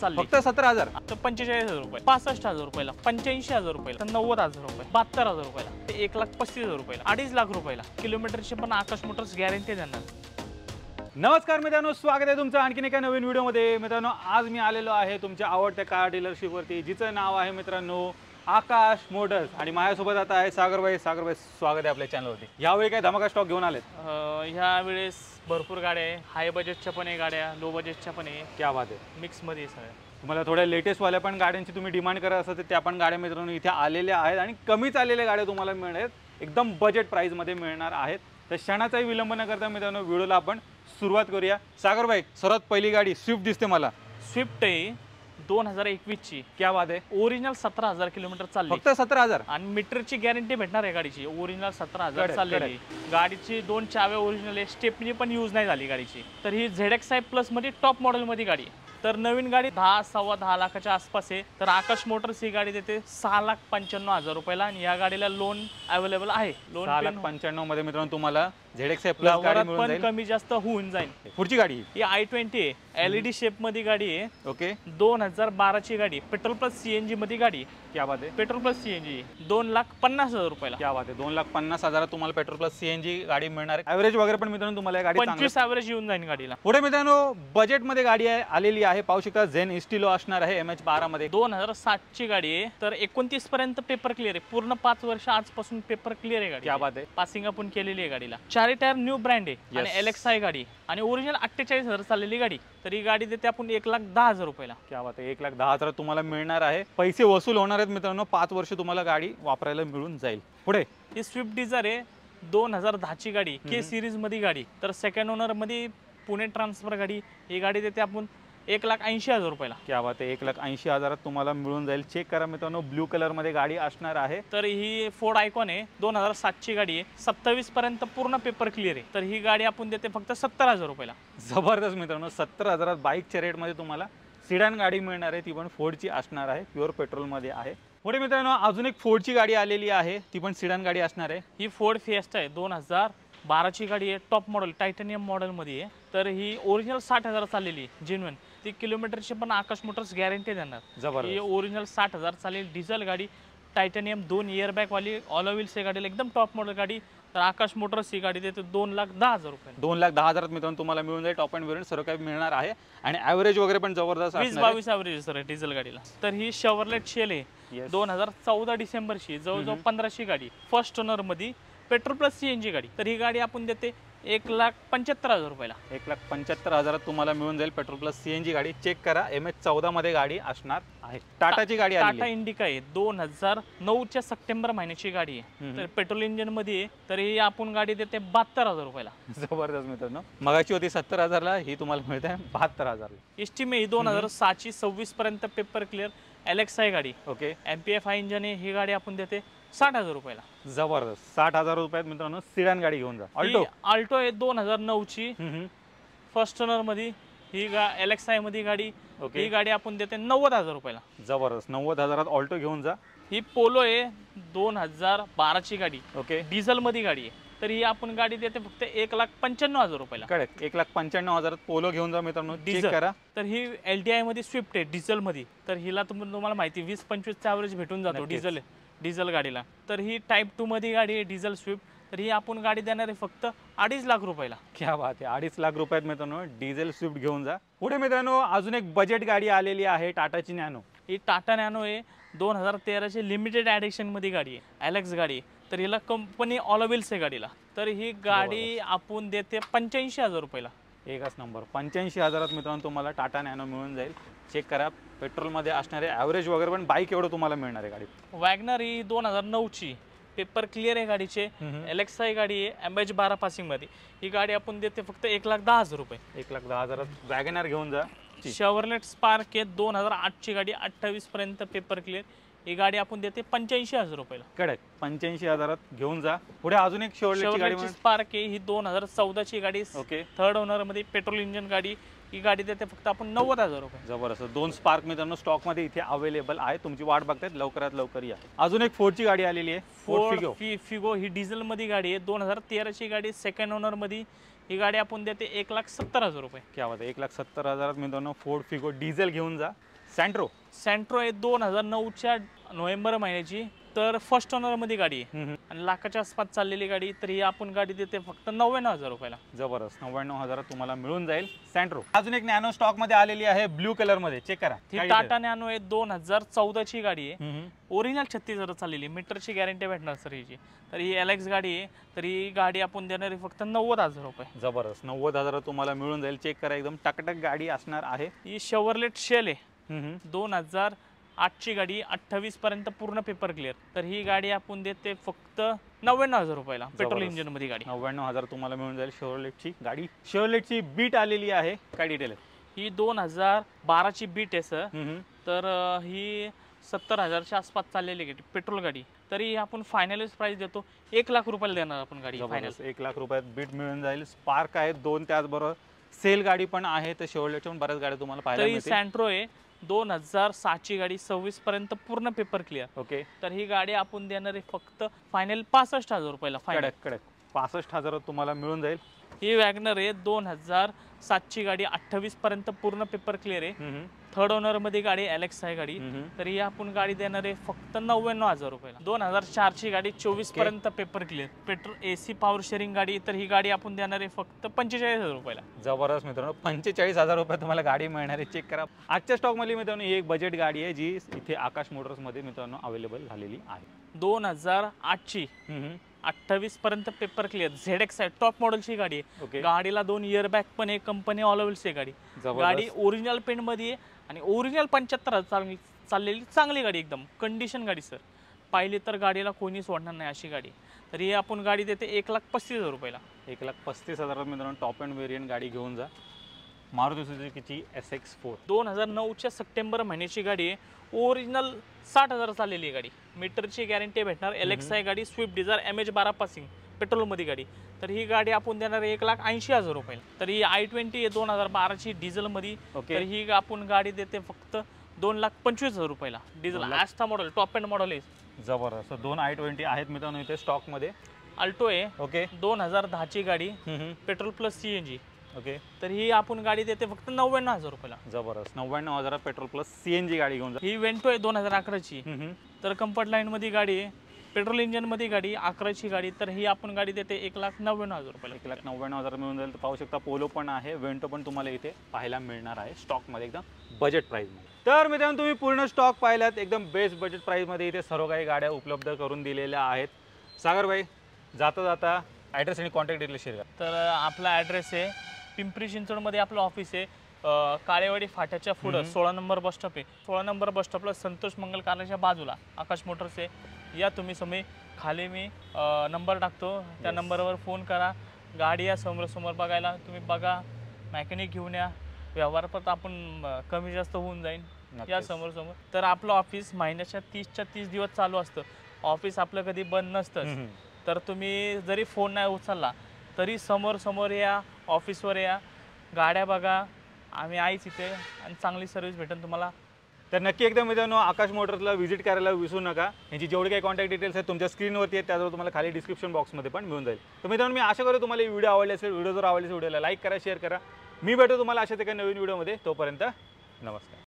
चालली फक्त 17,000 तर 45,000 रुपये, 65,000 रुपयाला, 85,000 रुपयाला, 90,000 रुपये, 72,000 रुपयाला, ते 1,35,000 रुपयाला, 2.5 लाख रुपयाला किलोमीटरची पण आकाश मोटर्स गॅरंटी देणार। नमस्कार मित्रांनो, स्वागत आहे तुमचं आणखीन एका नवीन व्हिडिओमध्ये। मित्रांनो, आज मी आलेलो आहे तुमच्या आवडत्या कार डीलरशिपवरती, जिचं नाव आहे मित्रांनो आकाश मोटर्स। आणि माझ्यासोबत आता आहे सागरभाई। सागरभाई, स्वागत आहे आपल्या चॅनलवरती। यावेळी काय धमाका स्टॉक घेऊन आलेत? ह्या वेळेस भरपूर गाड्या आहे, हाय बजेटच्या पण आहे गाड्या, लो बजेटच्या पण आहे, क्या बात आहे, मिक्समध्ये सगळ्या। तुम्हाला थोड्या लेटेस्ट वाल्या पण गाड्यांची तुम्ही डिमांड करत असाल तर त्या पण गाड्या मित्रांनो इथे आलेल्या आहेत आणि कमी चाललेल्या गाड्या तुम्हाला मिळणार आहेत, एकदम बजेट प्राइसमध्ये मिळणार आहेत। तर क्षणाचाही विलंब न करता मित्रांनो व्हिडिओला आपण सुरुवात करूया। सागरभाई, सर्वात पहिली गाडी स्विफ्ट दिसते मला। स्विफ्ट आहे 2021 ची। क्या बात आहे, ओरिजिनल 17,000 किलोमीटर चालली, फक्त 17,000 आणि मीटरची गॅरंटी भेटणार आहे गाडीची। ओरिजिनल 17,000 चाललेली गाडीची, 2 चाव्या ओरिजिनल आहे, स्टेपनी पण यूज नाही झाली गाडीची। तर ही ZXi प्लस मध्ये टॉप मॉडेल मध्ये गाडी आहे। तर नवीन गाडी 10-10.25 लाखाच्या आसपास आहे। तर आकाश मोटर्स ही गाडी देते 6,95,000 रुपयाला आणि या गाडीला लोन अवेलेबल आहे। लोन 6,95,000 मध्ये मित्रांनो तुम्हाला ZXi प्लस गाडी मिळून जाईल, कमी जास्त होऊन जाईल। पुढची गाडी ही i20 आहे, LED शेप मध्ये गाडी आहे। ओके, 2012 ची गाडी, पेट्रोल प्लस CNG मध्ये गाडी। क्या बात आहे, पेट्रोल प्लस CNG 2,50,000 रुपयाला। क्या बात आहे, 2,50,000 तुम्हाला पेट्रोल प्लस CNG गाडी मिळणार आहे। ॲव्हरेज वगैरे पण मित्रांनो तुम्हाला गाडी 25 ॲव्हरेज येऊन जाईल गाडीला। पुढे मित्रांनो बजेट मध्ये गाडी आलेली आहे, पाहू शकता झेन इस्टिलो असणार आहे MH12 मध्ये। 2007 ची गाडी आहे। तर 29 पर्यंत पेपर क्लिअर आहे, पूर्ण 5 वर्ष आजपासून पेपर क्लिअर आहे गाडी। क्या बात आहे, पासिंग आपण केलेली आहे गाडीला। 4 टायर न्यू ब्रँड आहे आणि LXi गाडी आणि ओरिजिनल 48,000 चाललेली गाडी। तर ही गाडी देते आपण 1,10,000 रुपयाला। क्या बात आहे, 1,10,000 तुम्हाला मिळणार आहे। पैसे वसूल होणार आहेत मित्रांनो, 5 वर्ष तुम्हाला गाडी वापरायला मिळून जाईल। पुढे ही स्विफ्ट डिझायर आहे 2010 ची गाडी, के सिरीज मध्ये गाडी। तर सेकंड ओनर मध्ये पुणे ट्रान्सफर गाडी। ही गाडी देते आपण 1,80,000 रुपयाला। क्या बात आहे, 1,80,000 तुम्हाला मिळून जाईल। चेक करा मित्रांनो, ब्लू कलर मध्ये गाडी असणार आहे। तर ही फोर्ड आयकॉन आहे, 2007 ची गाडी आहे, 27 पर्यंत पूर्ण पेपर क्लिअर आहे। तर ही गाडी आपण देते फक्त 70,000 रुपयाला। जबरदस्त मित्रांनो, 70,000 बाईकच्या रेटमध्ये तुम्हाला सिडान गाडी मिळणार आहे, ती पण फोर्डची असणार आहे, प्युअर पेट्रोल मध्ये आहे। पुढे मित्रांनो अजून एक फोर्डची गाडी आलेली आहे, ती पण सिडान गाडी असणार आहे। ही फोर्ड फिएस्टा आहे, 2012 ची गाडी आहे, टॉप मॉडेल टायटॅनियम मॉडेल मध्ये आहे। तर ही ओरिजिनल 60,000 चाललेली जेन्युइन, ती किलोमीटरची पण आकाश मोटर्स गॅरंटी देणार। जबरदस्त, ही ओरिजिनल 60,000 चालेल, डिझेल गाडी, टायटॅनियम 2 इयरबॅग वाली, ऑल व्हील्स गाडी, एकदम टॉप मॉडेल गाडी। तर आकाश मोटर्स ही गाडी देते 2,10,000 रुपये। 2,10,000 मित्रांनो तुम्हाला मिळून जाईल। टॉप अँड वेरियंट सर्व काही मिळणार आहे आणि ॲव्हरेज वगैरे पण जबरदस्त 20-22 ॲव्हरेज सर डिझेल गाडीला। तर ही शेव्हरलेट शेल आहे, 2014 डिसेंबरची, जवळजवळ 15ची गाडी, फर्स्ट ओनर मध्ये, पेट्रोल प्लस CNG गाडी। तर ही गाडी आपण देते 1,75,000 रुपयाला। 1,75,000 तुम्हाला मिळून जाईल पेट्रोल प्लस CNG गाडी। चेक करा, MH14 मध्ये गाडी असणार आहे। टाटाची गाडी आली, टाटा इंडिका आहे, 2009 च्या सप्टेंबर महिन्याची गाडी आहे। तर पेट्रोल इंजिन मध्ये आहे। तर ही आपण गाडी देते 72,000 रुपयाला। जबरदस्त मित्रांनो, मगाची होती 70,000 ही तुम्हाला मिळते 72,000। एस्टिमे 2006 ची, 26 पर्यंत पेपर क्लिअर, LXi गाडी। ओके, MPFI इंजन आहे, ही गाडी आपण देते 60,000 रुपयाला। जबरदस्त, 60,000 रुपयात मित्रांनो सिडान गाडी घेऊन जा। अल्टो आहे 2009 ची, फर्स्ट ओनर मध्ये, ही LXi मध्ये गाडी। ही गाडी आपण देते 90,000 रुपयाला। जबरदस्त, 90,000 ऑल्टो घेऊन जा। ही पोलो आहे 2012 ची गाडी, ओके, डिझेल मध्ये गाडी आहे। तर ही आपण गाडी देते फक्त 1,95,000 रुपयाला। करेक्ट, 1,95,000 पोलो घेऊन जा मित्रांनो। चेक करा, तर ही LTI मध्ये स्विफ्ट आहे डिझेल मध्ये। तर हिला तुम्हाला माहिती 20-25 चा ॲव्हरेज भेटून जातो डिझेल गाडीला। तर ही टाईप 2 मध्ये गाडी आहे, डिझेल स्विफ्ट। तर ही आपण गाडी देणार आहे फक्त 2.5 लाख रुपयाला। क्या बात आहे, 2.5 लाख रुपयात मित्रांनो डिझेल स्विफ्ट घेऊन जा। पुढे मित्रांनो अजून एक बजेट गाडी आलेली आहे, टाटाची नॅनो। ही टाटा नॅनो आहे, 2013 ची लिमिटेड एडिशन मध्ये गाडी आहे, LX गाडी आहे। तर हिला कंपनी ऑल व्हील्स आहे गाडीला। तर ही गाडी आपण देते 85,000 रुपयाला। एकच नंबर, 85,000 मित्रांनो तुम्हाला टाटा नॅनो मिळून जाईल। चेक करा, पेट्रोल मध्ये असणारे ॲव्हरेज वगैरे पण बाईक एवढं तुम्हाला मिळणार आहे गाडी। वॅगनर ही 2009 ची, पेपर क्लिअर आहे गाडीचे, LXi गाडी आहे, MH12 पासिंग मध्ये। ही गाडी आपण देते फक्त 1,10,000 रुपये। 1,10,000 वॅगनर घेऊन जा। शेव्हरलेट स्पार्क आहे 2008 ची गाडी, 28 पर्यंत पेपर क्लिअर। ही गाडी आपण देते 85,000 रुपयाला। करेक्ट, 85,000 घेऊन जा। पुढे अजून एक शेव्हरलेटची गाडी स्पार्क आहे, ही 2014 ची गाडी, ओके, थर्ड ओनर मध्ये, पेट्रोल इंजिन गाडी। ही गाडी देते फक्त आपण 90,000 रुपये। जबरदस्त, 2 स्पार्क मित्रांनो स्टॉक मध्ये इथे अवेलेबल आहे, तुमची वाट बघतायत, लवकरात लवकर या। अजून एक फोर्डची गाडी आलेली आहे, फोर्ड फिगो। ही डिझेल मध्ये गाडी आहे, 2013 ची गाडी, सेकंड ओनर मध्ये। ही गाडी आपण देते 1,70,000 रुपये। क्या बात आहे, 1,70,000 मित्रांनो फोर्ड फिगो डिझेल घेऊन जा। सँट्रो सँट्रो आहे 2009च्या नोव्हेंबर महिन्याची, तर फर्स्ट ओनरमध्ये गाडी आहे आणि लाखाच्या आसपास चाललेली गाडी. तर ही आपण गाडी देते फक्त 99,000 रुपयाला. जबरदस्त, 99,000 तुम्हाला मिळून जाईल सँट्रो. अजून एक नॅनो स्टॉक मध्ये आलेली आहे ब्ल्यू कलर मध्ये, चेक करा. ही टाटा नॅनो आहे 2014ची गाडी आहे. ओरिजिनल 36,000 चाललेली, मीटरची गॅरंटी भेटणार सर हिची. तर ही LX गाडी आहे, तर ही गाडी आपण देणार आहे फक्त 90,000 रुपये. जबरदस्त, 90,000 तुम्हाला मिळून जाईल. चेक करा, एकदम टकटक गाडी असणार आहे. ही शेवरलेट शेल आहे 2008ची गाडी, 28 पर्यंत पूर्ण पेपर क्लिअर. तर ही गाडी आपण देते फक्त 99,000 रुपयाला, पेट्रोल इंजिन मध्ये गाडी. 99,000 तुम्हाला मिळून जाईल शेवरलेटची गाडी. शेवरलेटची बीट आलेली आहे, काय डिटेल आहे? ही 2012ची बीट आहे सर. तर ही 70,000च्या आसपास चाललेली गाडी, पेट्रोल गाडी. तरी आपण फायनल प्राइस देतो 1 लाख रुपयाला देणार आपण गाडी फायनल. 1 लाख रुपयात बीट मिळून जाईल. स्पार्क आहे 2, त्याचबरोबर सेल गाडी पण आहे. तर शेवरलेटच्या पण बऱ्याच गाड्या तुम्हाला पाहायला मिळतील. सँट्रो आहे 2006ची गाडी, 26 पर्यंत पूर्ण पेपर क्लिअर. ओके, तर ही गाडी आपण देणार आहे फक्त फायनल 65,000 रुपयाला. फायनल कडक 65,000 तुम्हाला मिळून जाईल. ही वॅगनर आहे 2007ची गाडी, 28 पर्यंत पूर्ण पेपर क्लिअर आहे. थर्ड ओनर मध्ये गाडी, LX आहे गाडी. तर ही आपण गाडी देणार आहे फक्त 99,000 रुपयाला. 2004ची गाडी, 24 पर्यंत paper clear, petrol AC power steering गाडी. तर ही गाडी आपण देणार आहे फक्त 45,000 रुपयाला. जबरदस्त मित्रांनो, 45,000 रुपये तुम्हाला गाडी मिळणार आहे. चेक करा. आजच्या स्टॉक मध्ये मित्रांनो ही एक बजेट गाडी आहे जी इथे आकाश मोटर्स मध्ये मित्रांनो अवेलेबल झालेली आहे. 2008ची 28 पर्यंत पेपर क्लिअर, ZX आहे, टॉप मॉडेलची गाडी आहे. गाडीला 2 इयर बॅग पण आहे, कंपनी ऑल ओव्हरची गाडी. गाडी ओरिजिनल पेंट मध्ये आहे आणि ओरिजिनल 75,000 चाललेली चांगली गाडी, एकदम कंडिशन गाडी सर. पाहिली तर गाडीला कोणी सोडणार नाही अशी गाडी. तर ही आपण गाडी देते 1,35,000 रुपयाला. 1,35,000 मित्रांनो टॉप अँड व्हेरियंट गाडी घेऊन जा. मारुती सुझुकीची SX4 2009च्या सप्टेंबर महिन्याची गाडी आहे. ओरिजिनल 60,000 चाललेली गाडी, मीटरची गॅरंटी भेटणार. LX आहे गाडी, स्विफ्ट डिझायर, MH12 पासिंग, पेट्रोलमध्ये गाडी. तर ही गाडी आपण देणार 1,80,000 रुपयाला. तर ही I20 आहे 2012ची डिझेलमध्ये. तर ही आपण गाडी देते फक्त 2,25,000 रुपयाला. Diesel Asta model, top end model आहे. जबरदस्त, 2 I20 आहेत मित्रांनो इथे स्टॉक मध्ये. अल्टो आहे ओके, 2010ची गाडी, पेट्रोल प्लस CNG. ओके, तर ही आपण गाडी देते फक्त 99,000 रुपयाला. जबरदस्त, 99,000 पेट्रोल प्लस CNG गाडी घेऊन जा. ही वेंटो आहे 2011ची. तर कम्फर्ट लाईन मध्ये गाडी आहे, पेट्रोल इंजिन मध्ये गाडी, 11ची गाडी. तर ही आपण गाडी देते 1,99,000 रुपयाला. 1,99,000 मिळून जाईल. तर पाहू शकता पोलो पण आहे, वेंटो पण तुम्हाला इथे पाहायला मिळणार आहे स्टॉक मध्ये, एकदम बजेट प्राइस मध्ये. तर मित्रांनो तुम्ही पूर्ण स्टॉक पाहिलात, एकदम बेस्ट बजेट प्राइस मध्ये इथे सर्व काही गाड्या उपलब्ध करून दिलेल्या आहेत. सागर भाई, जाता जाता ॲड्रेस आणि कॉन्टॅक्ट डिटेल्स शेअर करा. तर आपला ॲड्रेस आहे पिंपरी चिंचवडमध्ये आपलं ऑफिस आहे. काळेवाडी फाट्याच्या पुढं 16 नंबर बस स्टॉप आहे. 16 नंबर बस स्टॉपला संतोष मंगल कार्यालयाच्या बाजूला आकाश मोटर्स आहे. या तुम्ही समोर खाली मी नंबर टाकतो, त्या नंबरवर फोन करा. गाडी या समोर बघायला, तुम्ही बघा, मॅकॅनिक घेऊन या. व्यवहार पण आपण कमी जास्त होऊन जाईल या समोर. तर आपलं ऑफिस महिन्याच्या 30च्या 30 दिवस चालू असतं. ऑफिस आपलं कधी बंद नसतं. तर तुम्ही जरी फोन नाही उचलला तरी समोर या, ऑफिसवर या, गाड्या बघा, आम्ही आहेच इथे आणि चांगली सर्व्हिस भेटेल तुम्हाला. तर नक्की एकदा मित्रांनो आकाश मोटर्सला व्हिजिट करायला विसरू नका. यांची जेवढे काही कॉन्टॅक्ट डिटेल्स आहेत तुमच्या स्क्रीनवरती आहेत, त्याजवळ तुम्हाला खाली डिस्क्रिप्शन बॉक्समध्ये पण मिळून जाईल. तर मित्रांनो मी आशा करतो तुम्हाला व्हिडिओ आवडले असेल. व्हिडिओ जर आवडले असेल व्हिडिओला लाईक करा, शेअर करा. मी भेटतो तुम्हाला अशाच एका नवीन व्हिडिओमध्ये. तोपर्यंत नमस्कार.